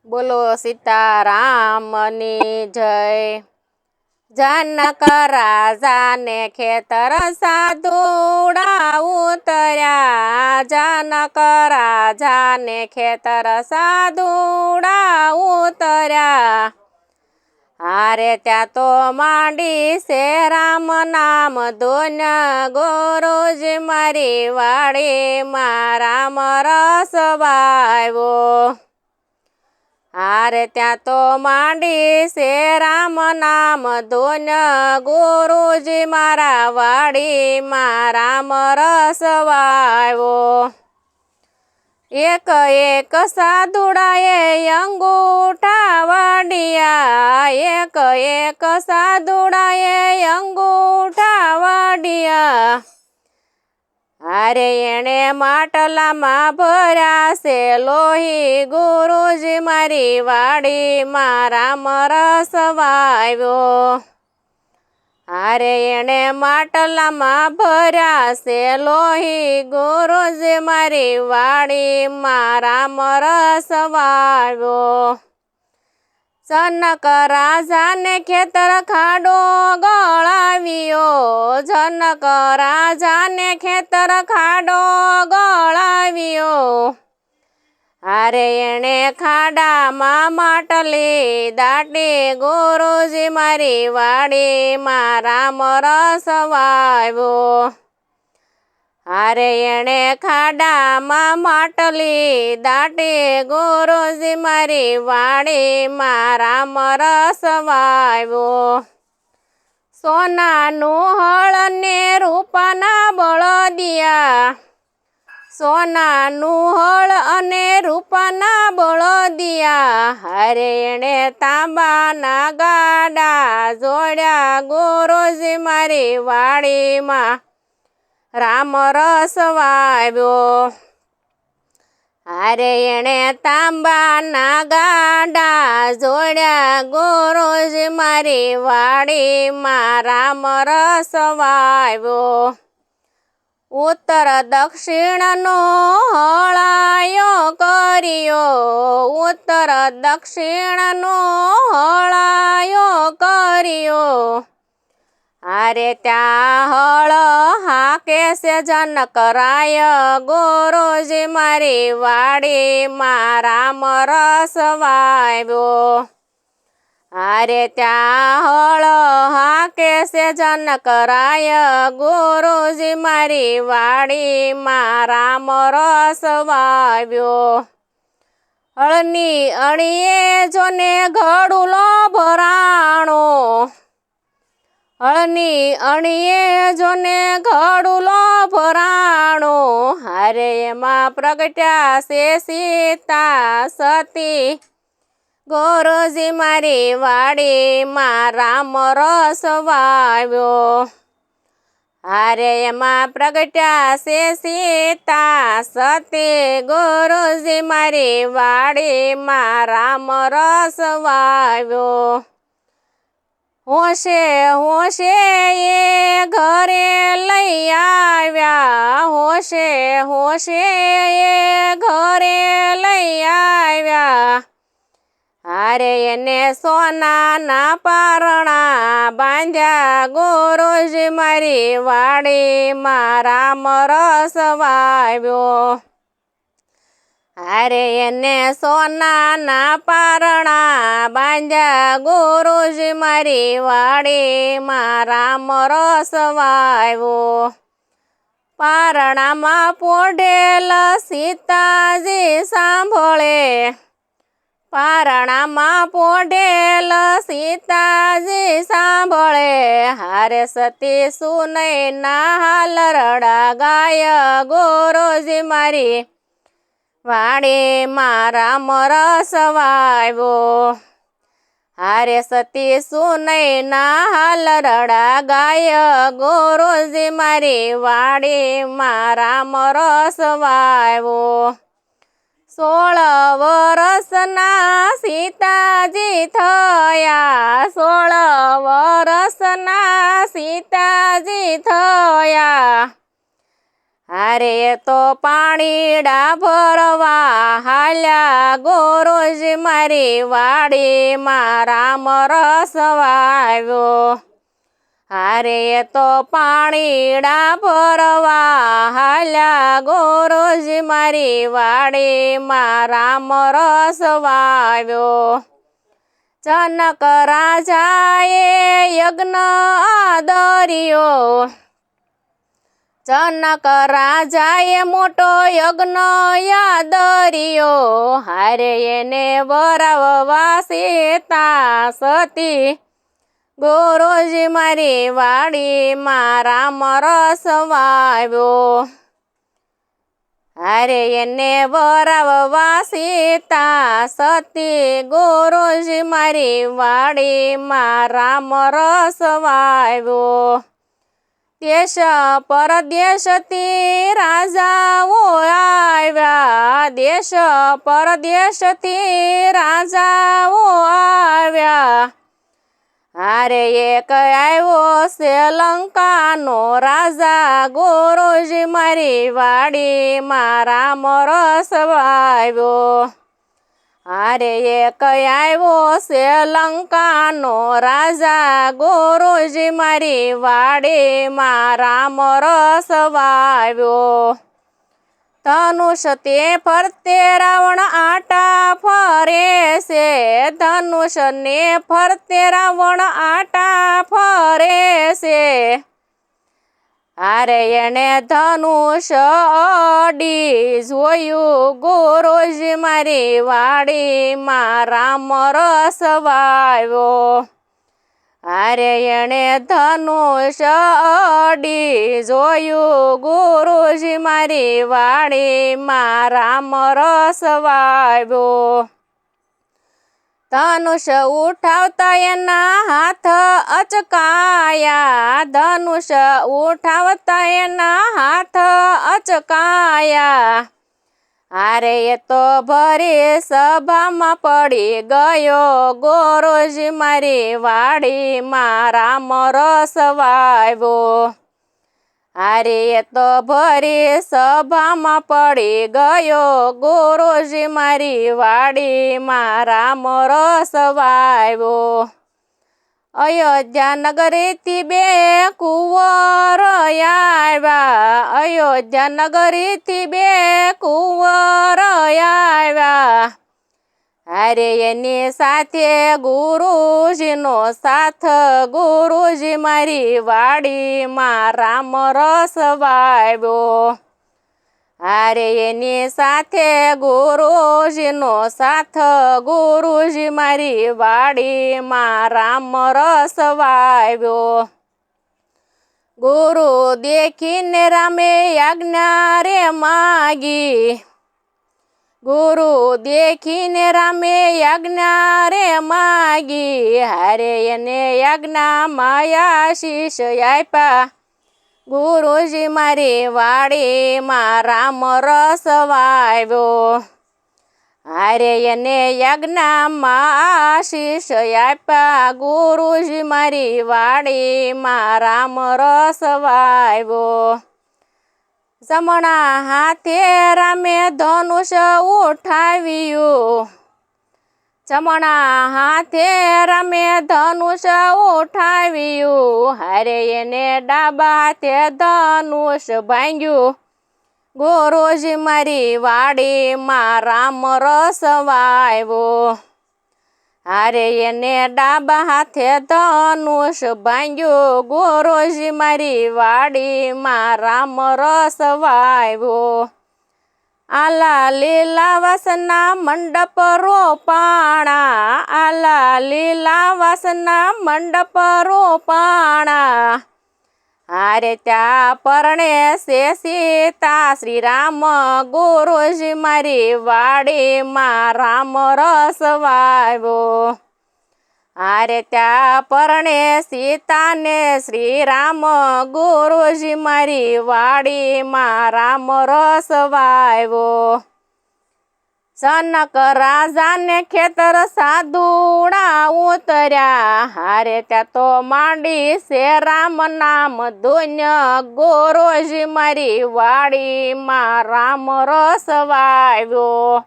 બોલો સીતારામની જય। जनक राजा ने खेतर साधुड़ा उतर्या। जनक राजा ने खेतर साधुड़ा उतर्या। हारे त्या तो मांडी से राम नाम धुन गुरुजी मारी वाड़ी मा राम रस वाव्यो। हारे त्या तो मांडी से राम नाम धुन गुरुजी मारा वाड़ी मा राम रस वाव्यो। एक एक साधुड़ाए अंगूठा वाडिया। एक एक साधुड़ाए अंगूठा वाडिया। अरे एणे માટલા માં ભર્યા છે લોહી ગુરુજી મારી વાડી માં રામ રસ વાવ્યો। अरे एणे માટલા માં ભર્યા છે લોહી ગુરુજી મારી વાડી માં રામ રસ વાવ્યો। जनक राजा ने खेतर खाडो गळाव्यो। जनक राजा ने खेतर खाडो गळाव्यो। अरे एणे खाडा मा માટલી દાટી गुरुजी मारी वाड़ी मा राम रस वाव्यो। अरे एणे खाडा मा માટલી દાટી गुरुजी मारी वाड़ी मा राम रस वाव्यो। सोनानु हळ ने रूपाना बळदिया। सोनानु हळ अने रूपाना बळदिया। अरे एणे तांबाना गाडा जोड्या गुरुजी मारी वाड़ी मा राम रस वाव्यो। अरे एणे तांबाना गाडा जोड्या गुरुजी मारी वाड़ी मा राम रस वाव्यो। उत्तर दक्षिण नो हळायो कर्यो। उत्तर दक्षिण नो हळायो कर्यो। अरे त्या हळ हाके से जनक राय गुरुजी मारी वाड़ी मा राम रस वाव्यो। अरे त्या हळ हाके से जनक राय गुरुजी मारी वाड़ी मा राम रस वाव्यो। हळनी अणिये जोने घडुलो भराणो। हळनी अणिये जोने घडुलो भराणो। अरे एमा प्रगट्या से सीता सती गुरुजी मारी वाड़ी मा राम रस वाव्यो। अरे एमा प्रगट्या से सीता सती गुरुजी मारी वाड़ी मा राम रस वाव्यो। होशे होशे ये घरे लई आव्या। होशे होशे ये घरे लई आव्या। अरे एने सोनाना पारणा बांध्या गुरुजी मारी वाड़ी मा राम रस वाव्यो। अरे एने सोनाना पारणा बांध्या गुरुजी मारी वाड़ी मा राम रस वाव्यो। पारणा मा पोढेल सीताजी सांभळे। पारणा मा पोढेल सीताजी सांभळे। हारे सती सुनैना हालरडा गाय गुरुजी मारी वाड़ी मा राम रस वाव्यो। हारे सती सुनैना हालरडा गाय गुरुजी मारी वाड़ी मा राम रस वाव्यो। 16 વરસના સીતાજી થયા। 16 વરસના સીતાજી થયા। હારે તો પાણીડા ભરવા હાલ્યા ગુરુજી મારી વાડીમાં રામ રસ વાવ્યો. હારે તો પાણીડા ભરવા હાલ્યા ગુરુજી મારી વાડીમાં રામ રસ વાવ્યો. જનક રાજાએ યજ્ઞ આદર્યો. જનક રાજાએ મોટો યજ્ઞ આદર્યો. હારે એને વરાવવા સીતા સતી ગુરુજી મારી વાડીમાં રામ રસ વાવ્યો. હારે એને વરાવવા સીતા સતી ગુરુજી મારી વાડીમાં રામ રસ વાવ્યો. દેશ પરદેશથી રાજાઓ આવ્યા. દેશ પરદેશથી રાજાઓ આવ્યા. હારે એક આવ્યો શ્રીલંકાનો રાજા ગુરુજી મારી વાડીમાં રામ રસ વાવ્યો. હારે એક આવ્યો શ્રીલંકાનો રાજા ગુરુજી મારી વાડીમાં રામ રસ વાવ્યો. ધનુષ તે ફરતે રાવણ આટા ફરે છે. ધનુષ ને ફરતે રાવણ આટા ફરે છે. હારે એને ધનુષ અડી જોયું ગુરુજી મારી વાડીમાં રામ રસ વાવ્યો. હારે એને ધનુષ અડી જોયું ગુરુજી મારી વાડીમાં રામ રસ વાવ્યો. ધનુષ ઉઠાવતા એના હાથ અચકાયા. ધનુષ ઉઠાવતા એના હાથ અચકાયા. હારે એ તો ભરી સભામાં પડી ગયો ગુરુજી મારી વાડીમાં રામ રસ વાવ્યો. હારે એ તો ભરી સભામાં પડી ગયો ગુરુજી મારી વાડીમાં રામ રસ વાવ્યો. અયોધ્યા નગરીથી બે કુંવર આવ્યા. અયોધ્યા નગરીથી બે કુંવર આવ્યા. હારે એની સાથે ગુરુજીનો સાથ ગુરુજી મારી વાડીમાં રામ રસ વાવ્યો. હારે એની સાથે ગુરુજીનો સાથ ગુરુજી મારી વાડીમાં રામ રસ વાવ્યો. ગુરુ દેખીને રામે આજ્ઞા રે માગી. ગુરુ દેખીને રામે આજ્ઞા રે માગી. હારે એને આજ્ઞામાં આશીષ આપ્યા. ગુરુજી મારી વાડીમાં રામ રસ વાવ્યો. હારે એને યજ્ઞમાં આશીષ આપ્યા. ગુરુજી મારી વાડીમાં રામ રસ વાવ્યો. જમણા હાથે રામે ધનુષ ઉઠાવ્યું. જમણા હાથે રામે ધનુષ ઉઠાવ્યું. હારે એને ડાબા હાથે ધનુષ ભાંગ્યું. ગુરુજી મારી વાડીમાં રામ રસ વાવ્યો. હારે એને ડાબા હાથે ધનુષ ભાંગ્યું. ગુરુજી મારી વાડીમાં રામ રસ વાવ્યો. આલા લીલા વાસના મંડપ રોપાણા. આલા લીલા વાસના મંડપ રોપાણા. હારે ત્યાં પરણે છે સીતા શ્રી રામ. ગુરુજી મારી વાડીમાં રામ રસ વાવ્યો. હારે ત્યાં પરણે સીતા ને શ્રી રામ. ગુરુજી મારી વાડીમાં રામ રસ વાવ્યો. સનક રાજાને ખેતર સાધુડા ઉતર્યા હારે ત્યાં તો માંડી છે રામ નામ ધોન્ય ગોરોજી મારી વાડીમાં રામ રસ વાવ્યો।